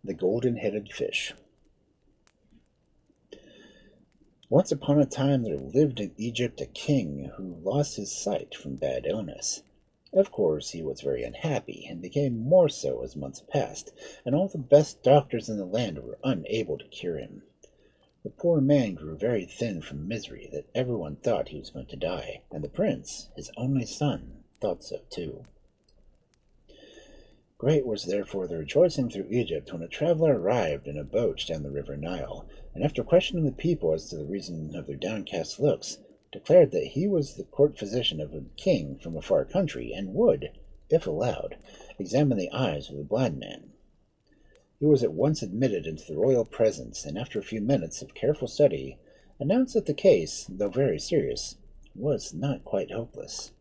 The golden-headed fish. Once upon a time there lived in Egypt a king who lost his sight from bad illness. Of course, he was very unhappy, and became more so as months passed, and all the best doctors in the land were unable to cure him. The poor man grew very thin from misery that everyone thought he was going to die, and the prince, his only son, thought so too. Great was therefore the rejoicing through Egypt when a traveler arrived in a boat down the river Nile, and after questioning the people as to the reason of their downcast looks, declared that he was the court physician of a king from a far country, and would, if allowed, examine the eyes of the blind man. He was at once admitted into the royal presence, and after a few minutes of careful study, announced that the case, though very serious, was not quite hopeless.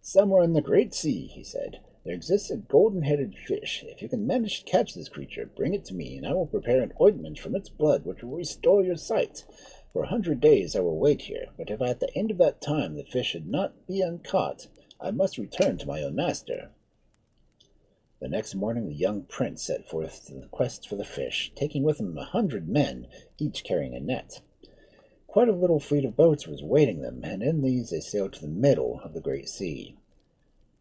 "Somewhere in the great sea," he said, "there exists a golden-headed fish. If you can manage to catch this creature, bring it to me, and I will prepare an ointment from its blood which will restore your sight. For 100 days I will wait here, but if at the end of that time the fish should not be uncaught, I must return to my own master." The next morning the young prince set forth in quest for the fish, taking with him 100 men, each carrying a net. Quite a little fleet of boats was awaiting them, and in these they sailed to the middle of the great sea.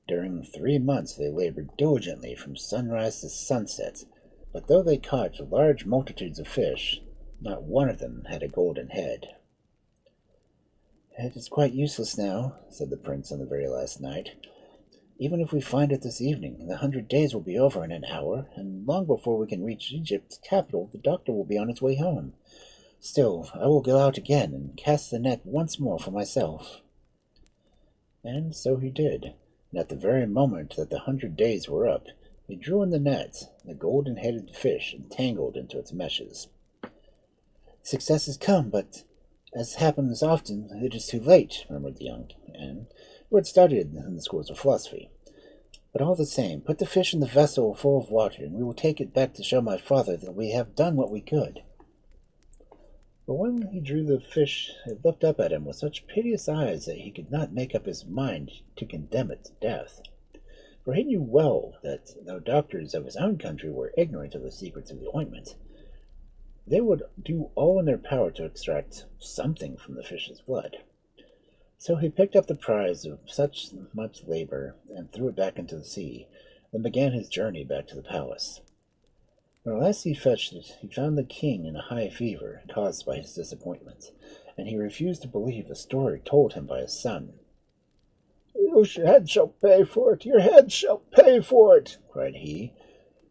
During 3 months they labored diligently from sunrise to sunset, but though they caught large multitudes of fish, not one of them had a golden head. "It is quite useless now," said the prince on the very last night. "Even if we find it this evening, the 100 days will be over in an hour, and long before we can reach Egypt's capital the doctor will be on his way home. Still, I will go out again and cast the net once more for myself." And so he did, and at the very moment that the 100 days were up, he drew in the net, the golden-headed fish entangled into its meshes. "Success has come, but, as happens often, it is too late," murmured the young man, who had studied in the schools of philosophy. "But all the same, put the fish in the vessel full of water, and we will take it back to show my father that we have done what we could." But when he drew the fish, it looked up at him with such piteous eyes that he could not make up his mind to condemn it to death. For he knew well that, though doctors of his own country were ignorant of the secrets of the ointment, they would do all in their power to extract something from the fish's blood. So he picked up the prize of such much labor and threw it back into the sea, then began his journey back to the palace. When at last he fetched it, he found the king in a high fever, caused by his disappointment, and he refused to believe the story told him by his son. "Your head shall pay for it! Your head shall pay for it!" cried he,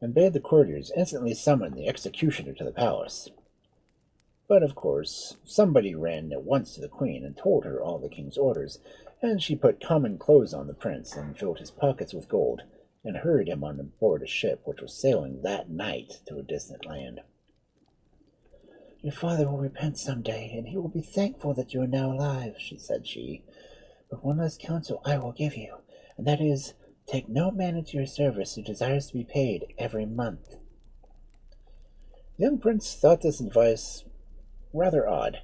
and bade the courtiers instantly summon the executioner to the palace. But, of course, somebody ran at once to the queen and told her all the king's orders, and she put common clothes on the prince and filled his pockets with gold, and hurried him on board a ship which was sailing that night to a distant land. "Your father will repent some day, and he will be thankful that you are now alive," said she. "But one last counsel I will give you, and that is, take no man into your service who desires to be paid every month." The young prince thought this advice rather odd.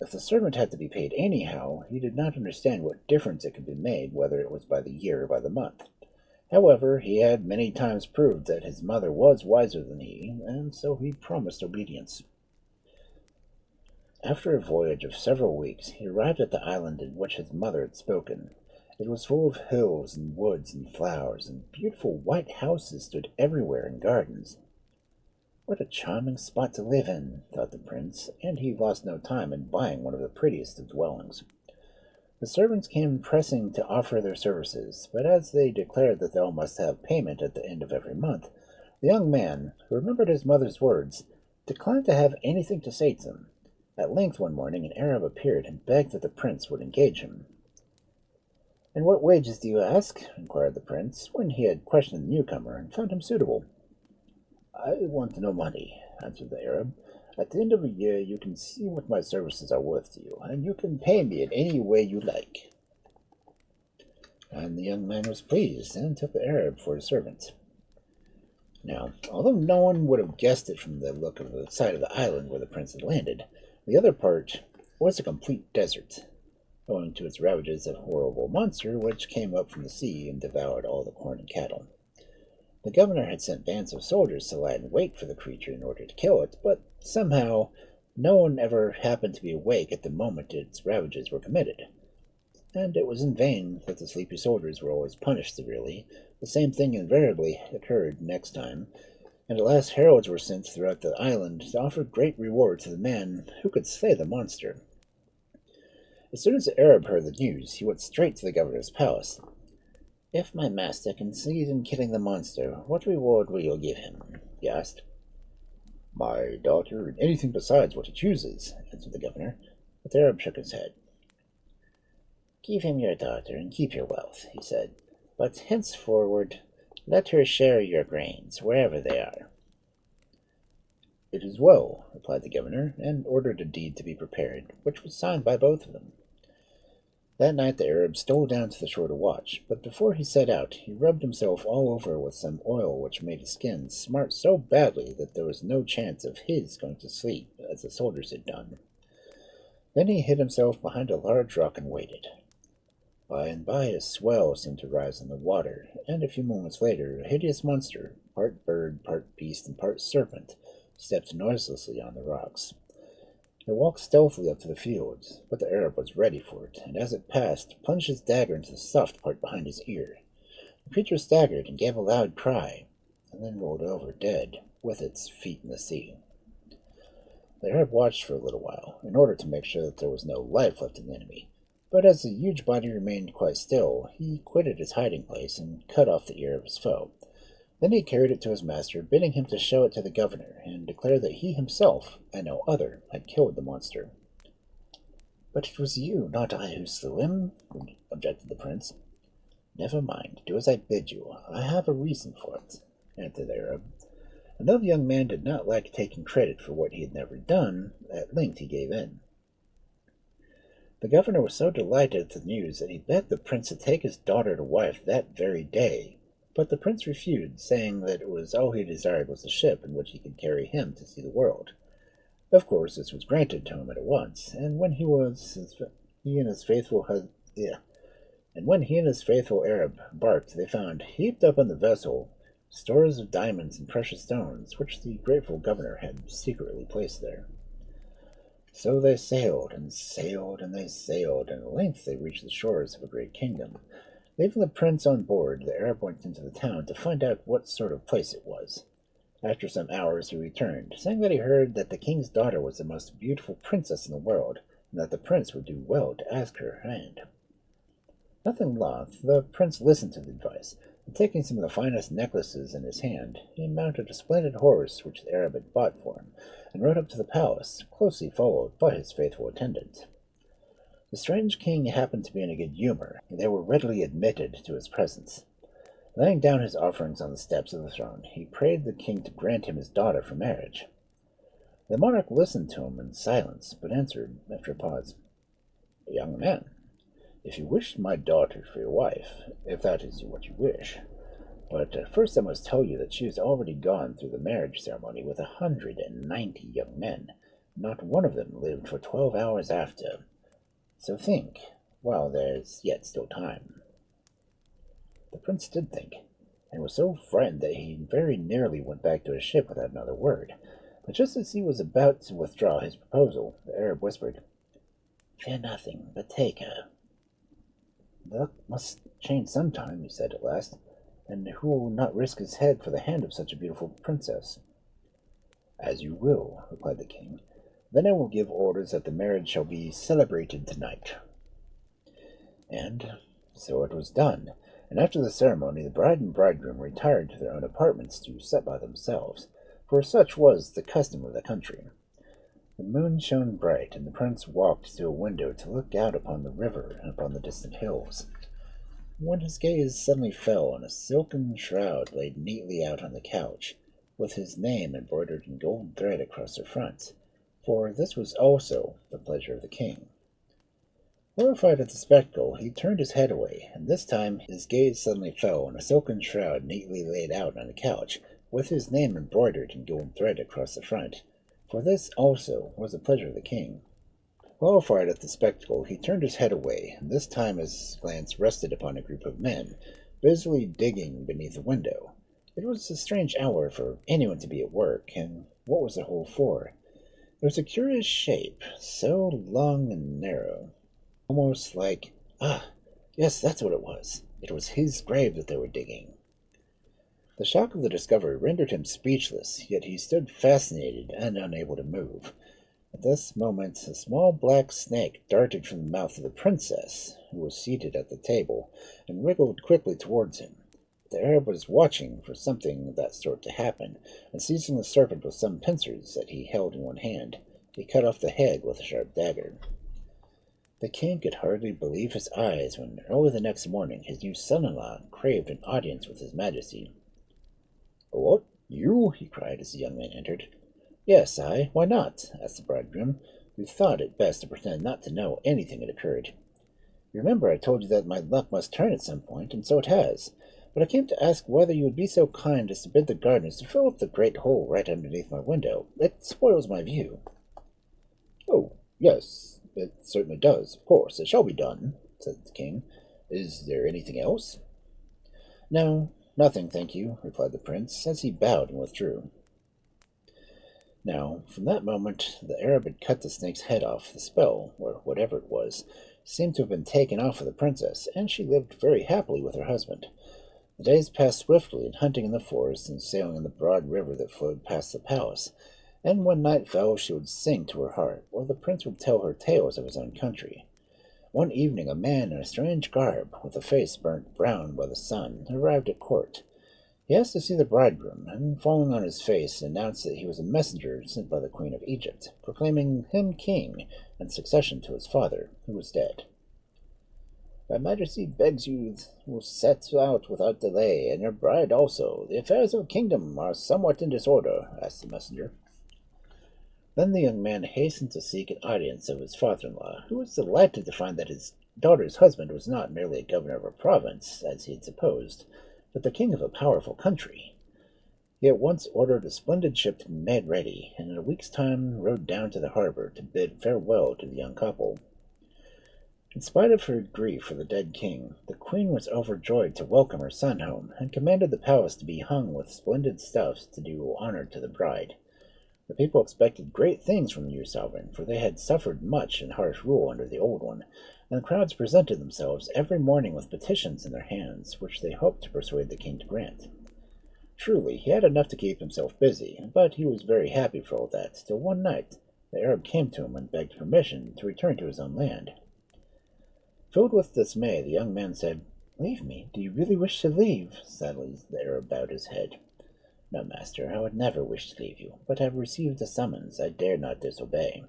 If the servant had to be paid anyhow, he did not understand what difference it could be made whether it was by the year or by the month. However, he had many times proved that his mother was wiser than he, and so he promised obedience. After a voyage of several weeks, he arrived at the island in which his mother had spoken. It was full of hills and woods and flowers, and beautiful white houses stood everywhere in gardens. "What a charming spot to live in," thought the prince, and he lost no time in buying one of the prettiest of dwellings. The servants came pressing to offer their services, but as they declared that they all must have payment at the end of every month, the young man, who remembered his mother's words, declined to have anything to say to them. At length one morning an Arab appeared and begged that the prince would engage him. "And what wages do you ask?" inquired the prince, when he had questioned the newcomer and found him suitable. "I want no money," answered the Arab. "At the end of a year you can see what my services are worth to you, and you can pay me in any way you like." And the young man was pleased, and took the Arab for his servant. Now, although no one would have guessed it from the look of the side of the island where the prince had landed, the other part was a complete desert, owing to its ravages of a horrible monster which came up from the sea and devoured all the corn and cattle. The governor had sent bands of soldiers to lie in wait for the creature in order to kill it, but somehow no one ever happened to be awake at the moment its ravages were committed. And it was in vain that the sleepy soldiers were always punished severely. The same thing invariably occurred next time, and at last heralds were sent throughout the island to offer great reward to the man who could slay the monster. As soon as the Arab heard the news, he went straight to the governor's palace. "If my master can succeed in killing the monster, what reward will you give him?" he asked. "My daughter, and anything besides what he chooses," answered the governor. But the Arab shook his head. "Give him your daughter and keep your wealth," he said, "but henceforward let her share your grains, wherever they are." "It is well," replied the governor, and ordered a deed to be prepared, which was signed by both of them. That night the Arab stole down to the shore to watch, but before he set out he rubbed himself all over with some oil which made his skin smart so badly that there was no chance of his going to sleep, as the soldiers had done. Then he hid himself behind a large rock and waited. By and by a swell seemed to rise in the water, and a few moments later a hideous monster, part bird, part beast, and part serpent, stepped noiselessly on the rocks. It walked stealthily up to the fields, but the Arab was ready for it, and as it passed, plunged his dagger into the soft part behind his ear. The creature staggered and gave a loud cry, and then rolled over dead, with its feet in the sea. The Arab watched for a little while, in order to make sure that there was no life left in the enemy, but as the huge body remained quite still, he quitted his hiding place and cut off the ear of his foe. Then he carried it to his master, bidding him to show it to the governor, and declare that he himself, and no other, had killed the monster. "But it was you, not I, who slew him," objected the prince. "Never mind, do as I bid you. I have a reason for it," answered the Arab. And though the young man did not like taking credit for what he had never done, at length he gave in. The governor was so delighted at the news that he begged the prince to take his daughter to wife that very day. But the prince refused, saying that it was all he desired was a ship in which he could carry him to see the world. Of course, this was granted to him at once, and when he and his faithful Arab embarked, they found, heaped up on the vessel, stores of diamonds and precious stones, which the grateful governor had secretly placed there. So they sailed, and sailed, and they sailed, and at length they reached the shores of a great kingdom. Leaving the prince on board, the Arab went into the town to find out what sort of place it was. After some hours he returned, saying that he heard that the king's daughter was the most beautiful princess in the world, and that the prince would do well to ask her hand. Nothing loth, the prince listened to the advice, and taking some of the finest necklaces in his hand, he mounted a splendid horse which the Arab had bought for him, and rode up to the palace, closely followed by his faithful attendant. The strange king happened to be in a good humor, and they were readily admitted to his presence. Laying down his offerings on the steps of the throne, he prayed the king to grant him his daughter for marriage. The monarch listened to him in silence, but answered, after a pause, "Young man, if you wish my daughter for your wife, if that is what you wish, but first I must tell you that she has already gone through the marriage ceremony with 190 young men. Not one of them lived for 12 hours after. So think, while there's yet still time." The prince did think, and was so frightened that he very nearly went back to his ship without another word. But just as he was about to withdraw his proposal, the Arab whispered, "Fear nothing, but take her." "Luck must change some time," he said at last, "and who will not risk his head for the hand of such a beautiful princess?" "As you will," replied the king. "Then I will give orders that the marriage shall be celebrated tonight." And so it was done, and after the ceremony the bride and bridegroom retired to their own apartments to set by themselves, for such was the custom of the country. The moon shone bright, and the prince walked to a window to look out upon the river and upon the distant hills, when his gaze suddenly fell on a silken shroud laid neatly out on the couch, with his name embroidered in gold thread across the front, for this was also the pleasure of the king. Horrified at the spectacle, he turned his head away, and this time his gaze suddenly fell on a silken shroud neatly laid out on a couch, with his name embroidered in gold thread across the front, for this also was the pleasure of the king. Horrified at the spectacle, he turned his head away, and this time his glance rested upon a group of men, busily digging beneath the window. It was a strange hour for anyone to be at work, and what was the hole for? It was a curious shape, so long and narrow, almost like, yes, that's what it was. It was his grave that they were digging. The shock of the discovery rendered him speechless, yet he stood fascinated and unable to move. At this moment, a small black snake darted from the mouth of the princess, who was seated at the table, and wriggled quickly towards him. The Arab was watching for something of that sort to happen, and seizing the serpent with some pincers that he held in one hand, he cut off the head with a sharp dagger. The king could hardly believe his eyes when, early the next morning, his new son-in-law craved an audience with his majesty. "What, you?" he cried as the young man entered. "Yes, I. Why not?" asked the bridegroom, who thought it best to pretend not to know anything had occurred. "You remember I told you that my luck must turn at some point, and so it has. But I came to ask whether you would be so kind as to bid the gardeners to fill up the great hole right underneath my window. It spoils my view." "Oh, yes, it certainly does. Of course, it shall be done," said the king. "Is there anything else?" "No, nothing, thank you," replied the prince, as he bowed and withdrew. Now, from that moment, the Arab had cut the snake's head off. The spell, or whatever it was, seemed to have been taken off of the princess, and she lived very happily with her husband. The days passed swiftly in hunting in the forest and sailing in the broad river that flowed past the palace, and when night fell she would sing to her heart, while the prince would tell her tales of his own country. One evening a man in a strange garb, with a face burnt brown by the sun, arrived at court. He asked to see the bridegroom, and falling on his face, announced that he was a messenger sent by the Queen of Egypt, proclaiming him king and succession to his father, who was dead. "My majesty begs you will set out without delay, and your bride also. The affairs of the kingdom are somewhat in disorder," asked the messenger. Then the young man hastened to seek an audience of his father-in-law, who was delighted to find that his daughter's husband was not merely a governor of a province, as he had supposed, but the king of a powerful country. He at once ordered a splendid ship to be made ready, and in a week's time rode down to the harbor to bid farewell to the young couple. In spite of her grief for the dead king, the queen was overjoyed to welcome her son home, and commanded the palace to be hung with splendid stuffs to do honor to the bride. The people expected great things from the new sovereign, for they had suffered much and harsh rule under the old one, and the crowds presented themselves every morning with petitions in their hands, which they hoped to persuade the king to grant. Truly, he had enough to keep himself busy, but he was very happy for all that, till one night the Arab came to him and begged permission to return to his own land. Filled with dismay, the young man said, "Leave me? Do you really wish to leave?" Sadly, the Arab bowed his head. "No, master, I would never wish to leave you, but I have received a summons I dare not disobey."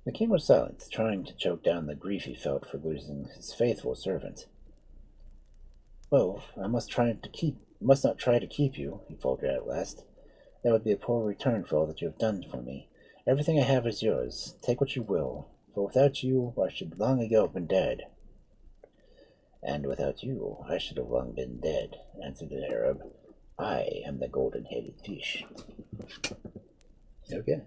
The king was silent, trying to choke down the grief he felt for losing his faithful servant. "Well, I must not try to keep you," he faltered at last. "That would be a poor return for all that you have done for me. Everything I have is yours. Take what you will, for without you I should long ago have been dead." "And without you I should have long been dead," answered the Arab. "I am the golden-headed fish." Okay.